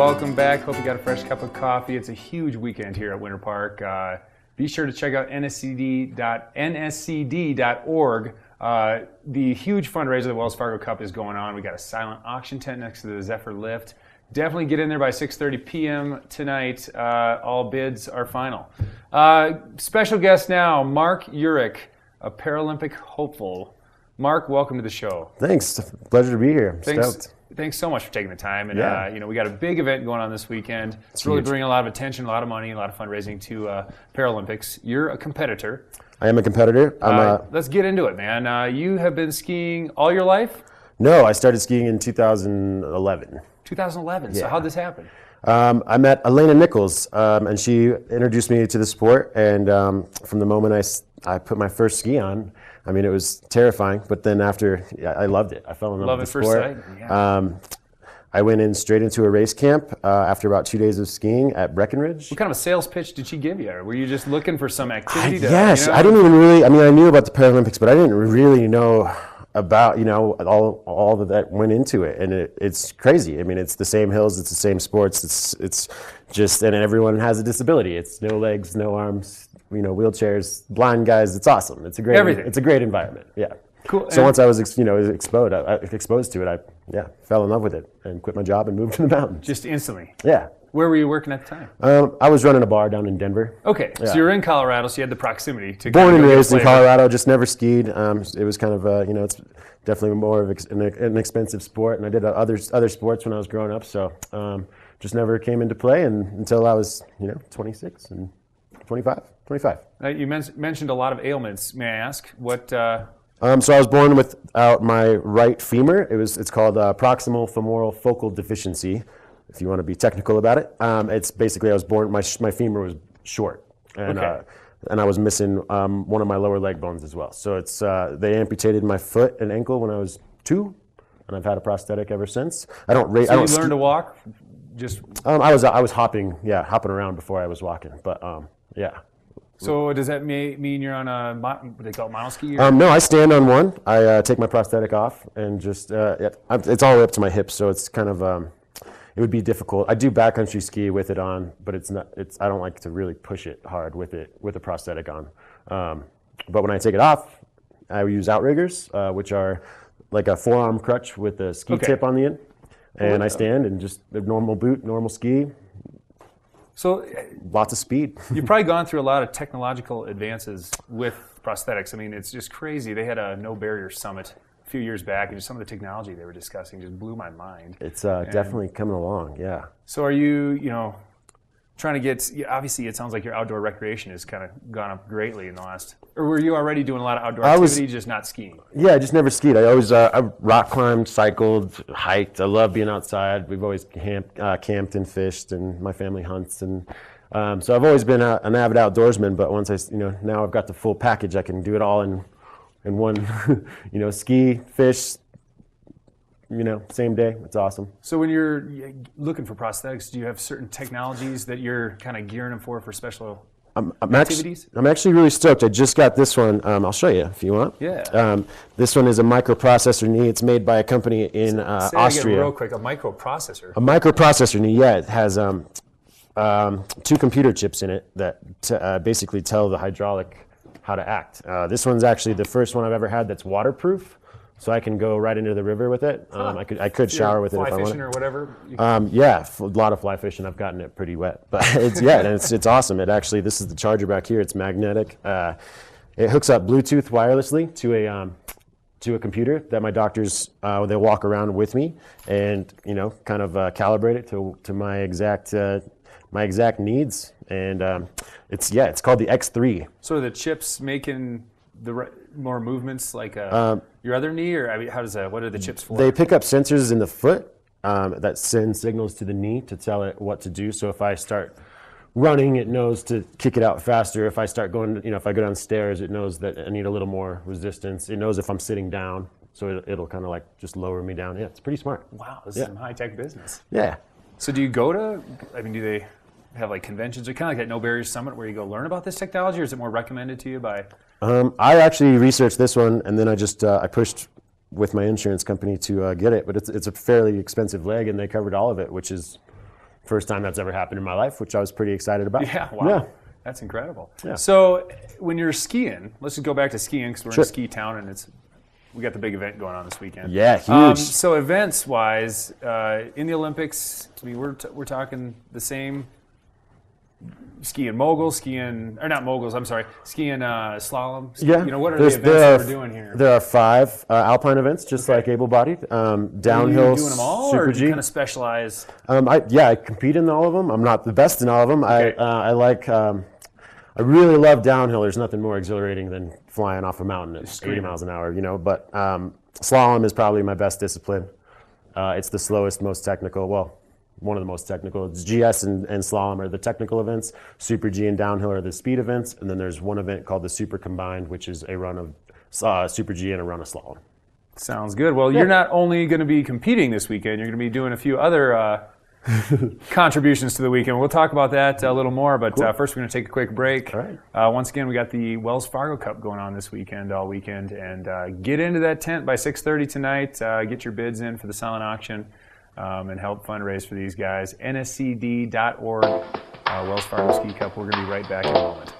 welcome back. Hope you got a fresh cup of coffee. It's a huge weekend here at Winter Park. Be sure to check out nscd.org. The huge fundraiser, the Wells Fargo Cup, is going on. We got a silent auction tent next to the Zephyr Lift. Definitely get in there by 6:30 p.m. tonight. All bids are final. Special guest now, Mark Urich, a Paralympic hopeful. Mark, welcome to the show. Thanks. Pleasure to be here. Thanks so much for taking the time. And we got a big event going on this weekend. It's really huge. bringing a lot of attention, a lot of money, a lot of fundraising to Paralympics. You're a competitor. I am a competitor. Let's get into it, man. You have been skiing all your life? No, I started skiing in 2011. 2011. Yeah. So how'd this happen? I met Elena Nichols, and she introduced me to the sport. And from the moment I put my first ski on, I mean, it was terrifying. But then after, I loved it. I fell in love with the sport. Love at first sight. Yeah. I went in straight into a race camp after about 2 days of skiing at Breckenridge. What kind of a sales pitch did she give you? Or were you just looking for some activity? Yes, I didn't even really. I mean, I knew about the Paralympics, but I didn't really know about all that went into it, and it's crazy. I mean, it's the same hills, it's the same sports. It's just, and everyone has a disability. It's no legs, no arms, wheelchairs, blind guys. It's awesome. It's a great Everything. It's a great environment. Yeah. Cool. So once I was exposed to it, I fell in love with it and quit my job and moved to the mountains. Just instantly. Yeah. Where were you working at the time? I was running a bar down in Denver. Okay, Yeah. so you're in Colorado, so you had the proximity to Born kind and of go raised get a in flavor. Colorado, just never skied. It was kind of it's definitely more of an expensive sport, and I did other sports when I was growing up, so just never came into play until I was 26 and 25. You mentioned a lot of ailments. May I ask what? So I was born without my right femur. It's called proximal femoral focal deficiency, if you want to be technical about it. It's basically I was born, my femur was short, and I was missing one of my lower leg bones as well. So it's they amputated my foot and ankle when I was 2, and I've had a prosthetic ever since. I don't learn to walk? Just I was hopping around before I was walking, but yeah. So does that mean you're on what they call it, monoski? No, I stand on one. I take my prosthetic off and just it's all the way up to my hips, so it's kind of it would be difficult. I do backcountry ski with it on, but I don't like to really push it hard with a prosthetic on. But when I take it off, I use outriggers, which are like a forearm crutch with a ski tip on the end, and I stand and just a normal boot, normal ski. So lots of speed. You've probably gone through a lot of technological advances with prosthetics. I mean, it's just crazy. They had a No Barrier Summit a few years back, and just some of the technology they were discussing just blew my mind. It's definitely coming along, yeah. So are you, trying to get, obviously it sounds like your outdoor recreation has kind of gone up greatly in the last, or were you already doing a lot of outdoor activity, just not skiing? Yeah, I just never skied. I always I rock climbed, cycled, hiked. I love being outside. We've always camped and fished, and my family hunts. And so I've always been an avid outdoorsman, but once now I've got the full package, I can do it all in one, ski, fish, same day. It's awesome. So when you're looking for prosthetics, do you have certain technologies that you're kind of gearing them for special activities? I'm actually really stoked. I just got this one. I'll show you if you want. Yeah. This one is a microprocessor knee. It's made by a company in Austria. Real quick, a microprocessor. A microprocessor knee, yeah. It has 2 computer chips in it that basically tell the hydraulic how to act. This one's actually the first one I've ever had that's waterproof. So I can go right into the river with it. I could shower with it if I want. Fly fishing or whatever. Yeah, a lot of fly fishing. I've gotten it pretty wet, but it's awesome. This is the charger back here. It's magnetic. It hooks up Bluetooth wirelessly to a computer that my doctors they walk around with me and kind of calibrate it to my exact needs. And it's called the X3. So are the chips making more movements like your other knee, or how does that? What are the chips for? They pick up sensors in the foot that send signals to the knee to tell it what to do. So if I start running, it knows to kick it out faster. If I start going, if I go downstairs, it knows that I need a little more resistance. It knows if I'm sitting down, so it'll kind of like just lower me down. Yeah, it's pretty smart. Wow, this is some high-tech business. Yeah. So do you go to? Do they have like conventions or kind of like that No Barrier Summit where you go learn about this technology, or is it more recommended to you by? I actually researched this one, and then I pushed with my insurance company to get it. But it's a fairly expensive leg, and they covered all of it, which is First time that's ever happened in my life, which I was pretty excited about. Yeah, wow. Yeah. That's incredible. Yeah. So when you're skiing, let's just go back to skiing because we're Sure. in ski town and we got the big event going on this weekend. Yeah, huge. So events-wise, in the Olympics, I mean, we're talking the same skiing moguls, skiing slalom. Yeah. You know, what are the events that we're doing here? There are 5 alpine events, just like able-bodied. Downhill, Are you doing them all, Super or do G. you kind of specialize? I compete in all of them. I'm not the best in all of them. Okay. I really love downhill. There's nothing more exhilarating than flying off a mountain at 80 miles an hour, you know. But slalom is probably my best discipline. It's the slowest, most technical. Well, one of the most technical. It's GS and slalom are the technical events. Super G and downhill are the speed events. And then there's one event called the Super Combined, which is a run of Super G and a run of slalom. Sounds good. Well, you're not only going to be competing this weekend, you're going to be doing a few other contributions to the weekend. We'll talk about that a little more, but first we're going to take a quick break. All right. Once again, we got the Wells Fargo Cup going on this weekend, all weekend, and get into that tent by 6:30 tonight. Get your bids in for the silent auction and help fundraise for these guys. nscd.org, Wells Fargo Ski Cup. We're going to be right back in a moment.